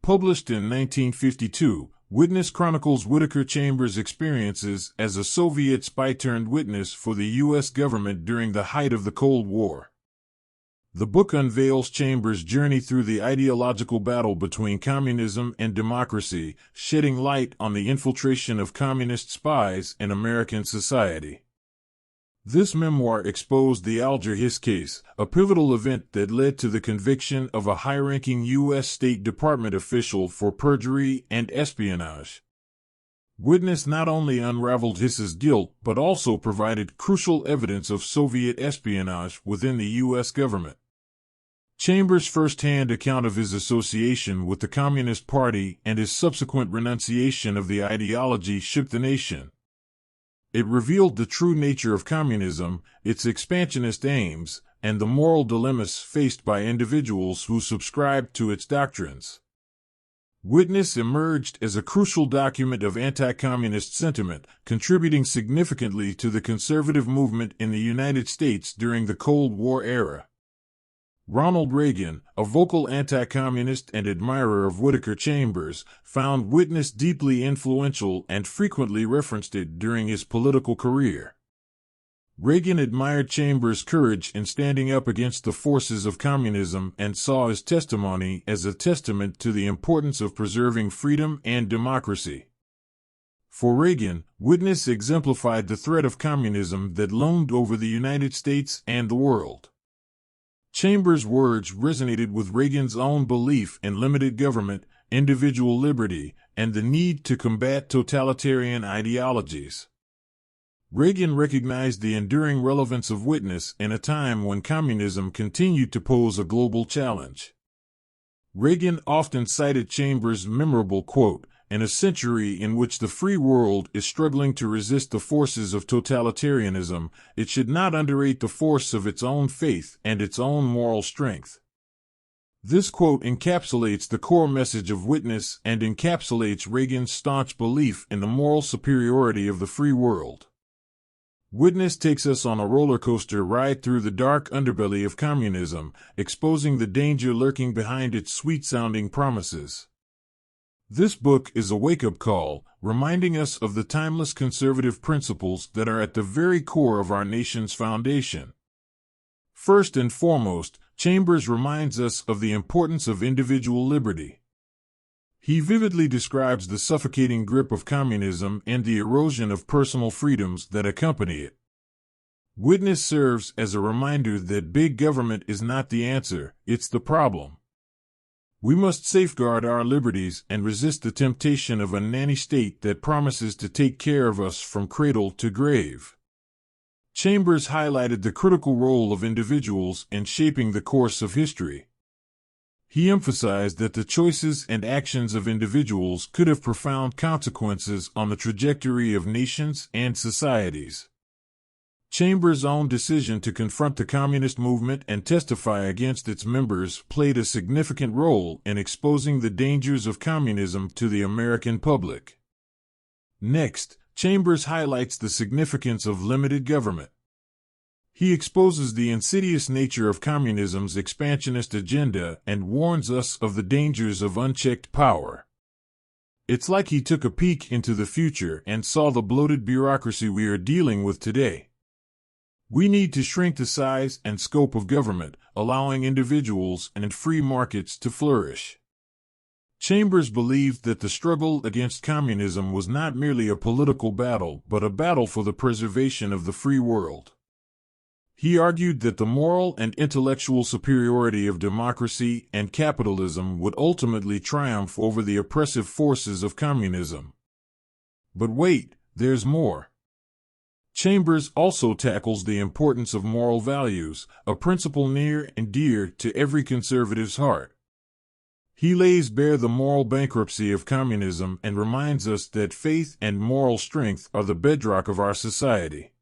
Published in 1952, Witness chronicles Whittaker Chambers' experiences as a Soviet spy-turned-witness for the U.S. government during the height of the Cold War. The book unveils Chambers' journey through the ideological battle between communism and democracy, shedding light on the infiltration of communist spies in American society. This memoir exposed the Alger Hiss case, a pivotal event that led to the conviction of a high-ranking U.S. State Department official for perjury and espionage. Witness not only unraveled Hiss's guilt but also provided crucial evidence of Soviet espionage within the U.S. government. Chambers' first-hand account of his association with the Communist Party and his subsequent renunciation of the ideology shook the nation. It revealed the true nature of communism, its expansionist aims, and the moral dilemmas faced by individuals who subscribed to its doctrines. Witness emerged as a crucial document of anti-communist sentiment, contributing significantly to the conservative movement in the United States during the Cold War era. Ronald Reagan, a vocal anti-communist and admirer of Whittaker Chambers, found Witness deeply influential and frequently referenced it during his political career. Reagan admired Chambers' courage in standing up against the forces of communism and saw his testimony as a testament to the importance of preserving freedom and democracy. For Reagan, Witness exemplified the threat of communism that loomed over the United States and the world. Chambers' words resonated with Reagan's own belief in limited government, individual liberty, and the need to combat totalitarian ideologies. Reagan recognized the enduring relevance of Witness in a time when communism continued to pose a global challenge. Reagan often cited Chambers' memorable quote, "In a century in which the free world is struggling to resist the forces of totalitarianism, it should not underrate the force of its own faith and its own moral strength." This quote encapsulates the core message of Witness and encapsulates Reagan's staunch belief in the moral superiority of the free world. Witness takes us on a roller coaster ride through the dark underbelly of communism, exposing the danger lurking behind its sweet-sounding promises. This book is a wake-up call, reminding us of the timeless conservative principles that are at the very core of our nation's foundation. First and foremost, Chambers reminds us of the importance of individual liberty. He vividly describes the suffocating grip of communism and the erosion of personal freedoms that accompany it. Witness serves as a reminder that big government is not the answer, it's the problem. We must safeguard our liberties and resist the temptation of a nanny state that promises to take care of us from cradle to grave. Chambers highlighted the critical role of individuals in shaping the course of history. He emphasized that the choices and actions of individuals could have profound consequences on the trajectory of nations and societies. Chambers' own decision to confront the communist movement and testify against its members played a significant role in exposing the dangers of communism to the American public. Next, Chambers highlights the significance of limited government. He exposes the insidious nature of communism's expansionist agenda and warns us of the dangers of unchecked power. It's like he took a peek into the future and saw the bloated bureaucracy we are dealing with today. We need to shrink the size and scope of government, allowing individuals and free markets to flourish. Chambers believed that the struggle against communism was not merely a political battle, but a battle for the preservation of the free world. He argued that the moral and intellectual superiority of democracy and capitalism would ultimately triumph over the oppressive forces of communism. But wait, there's more. Chambers also tackles the importance of moral values, a principle near and dear to every conservative's heart. He lays bare the moral bankruptcy of communism and reminds us that faith and moral strength are the bedrock of our society.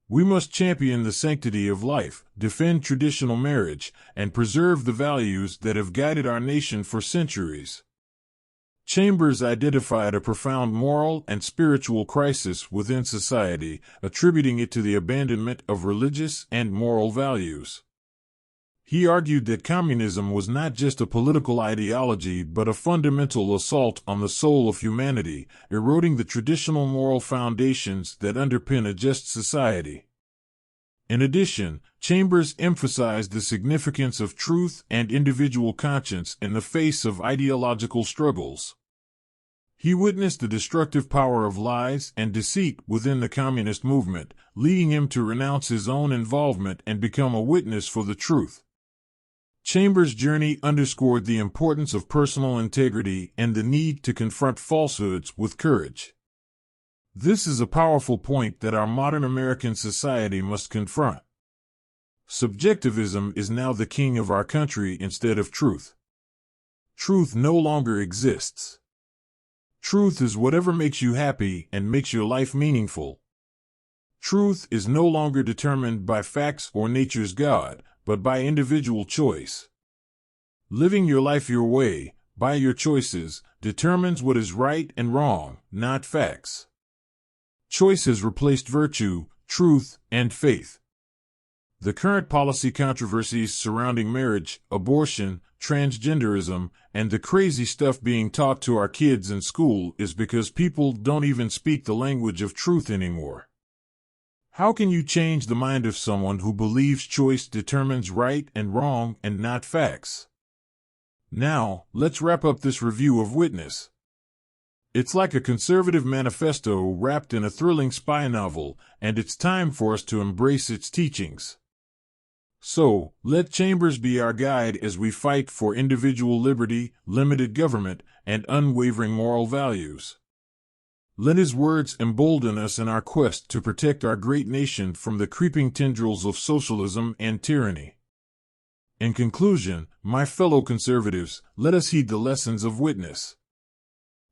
We must champion the sanctity of life, defend traditional marriage, and preserve the values that have guided our nation for centuries. Chambers identified a profound moral and spiritual crisis within society, attributing it to the abandonment of religious and moral values. He argued that communism was not just a political ideology but a fundamental assault on the soul of humanity, eroding the traditional moral foundations that underpin a just society. In addition, Chambers emphasized the significance of truth and individual conscience in the face of ideological struggles. He witnessed the destructive power of lies and deceit within the communist movement, leading him to renounce his own involvement and become a witness for the truth. Chambers' journey underscored the importance of personal integrity and the need to confront falsehoods with courage. This is a powerful point that our modern American society must confront. Subjectivism is now the king of our country instead of truth. Truth no longer exists. Truth is whatever makes you happy and makes your life meaningful. Truth is no longer determined by facts or nature's God, but by individual choice. Living your life your way, by your choices, determines what is right and wrong, not facts. Choice has replaced virtue, truth, and faith. The current policy controversies surrounding marriage, abortion, transgenderism, and the crazy stuff being taught to our kids in school is because people don't even speak the language of truth anymore. How can you change the mind of someone who believes choice determines right and wrong and not facts? Now, let's wrap up this review of Witness. It's like a conservative manifesto wrapped in a thrilling spy novel, and it's time for us to embrace its teachings. So, let Chambers be our guide as we fight for individual liberty, limited government, and unwavering moral values. Let his words embolden us in our quest to protect our great nation from the creeping tendrils of socialism and tyranny. In conclusion, my fellow conservatives, let us heed the lessons of Witness.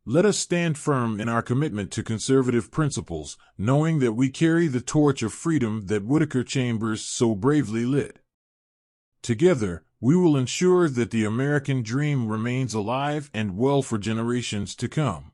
Let us stand firm in our commitment to conservative principles, knowing that we carry the torch of freedom that Whittaker Chambers so bravely lit. Together, we will ensure that the American dream remains alive and well for generations to come.